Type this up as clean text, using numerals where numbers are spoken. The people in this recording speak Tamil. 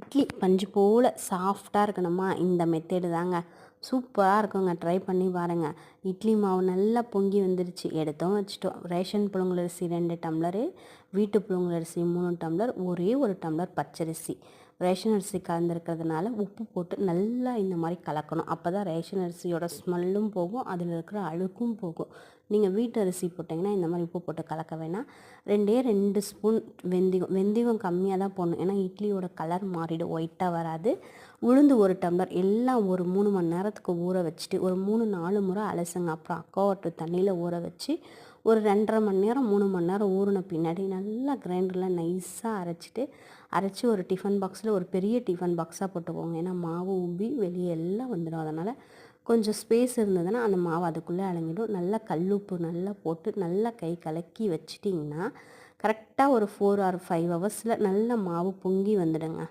இட்லி பஞ்சு போல் சாஃப்டாக இருக்கணுமா, இந்த மெத்தேடு தாங்க. சூப்பராக இருக்குங்க. ட்ரை பண்ணி பாருங்கள். இட்லி மாவு நல்லா பொங்கி வந்துருச்சு. எடுத்தோம் வச்சுட்டோம். ரேஷன் புழுங்கலரிசி 2 டம்ளரு, வீட்டு புழுங்கலரிசி 3 டம்ளர், ஒரே 1 டம்ளர் பச்சரிசி. ரேஷன் அரிசி கலந்துருக்கிறதுனால உப்பு போட்டு நல்லா இந்த மாதிரி கலக்கணும். அப்போ தான் ரேஷன் அரிசியோட ஸ்மெல்லும் போகும், அதில் இருக்கிற அழுக்கும் போகும். நீங்கள் வீட்டு அரிசி போட்டிங்கன்னா இந்த மாதிரி உப்பு போட்டு கலக்க வேணாம். 2 ஸ்பூன் வெந்தயம் கம்மியாக தான் போடணும், ஏன்னா இட்லியோட கலர் மாறிடும், ஒயிட்டாக வராது. உளுந்து 1 டம்ளர். எல்லாம் ஒரு 3 மணி நேரத்துக்கு ஊற வச்சுட்டு ஒரு 3-4 முறை அலசுங்க. அப்புறம் அக்காவட்டு தண்ணியில் ஊற வச்சு ஒரு 2.5 மணி நேரம் 3 மணி நேரம் ஊறின பின்னாடி நல்லா கிரைண்டரில் நைஸாக அரைச்சி ஒரு டிஃபன் பாக்ஸில், ஒரு பெரிய டிஃபன் பாக்ஸாக போட்டுக்கோங்க. ஏன்னா மாவு உப்பி வெளியே எல்லாம் வந்துடும். அதனால் கொஞ்சம் ஸ்பேஸ் இருந்ததுன்னா அந்த மாவு அதுக்குள்ளே அடங்கிடும். நல்லா கல்லுப்பு நல்லா போட்டு நல்லா கை கலக்கி வச்சிட்டிங்கன்னா கரெக்டாக ஒரு 4 or 5 ஹவர்ஸில் நல்ல மாவு பொங்கி வந்துடுங்க.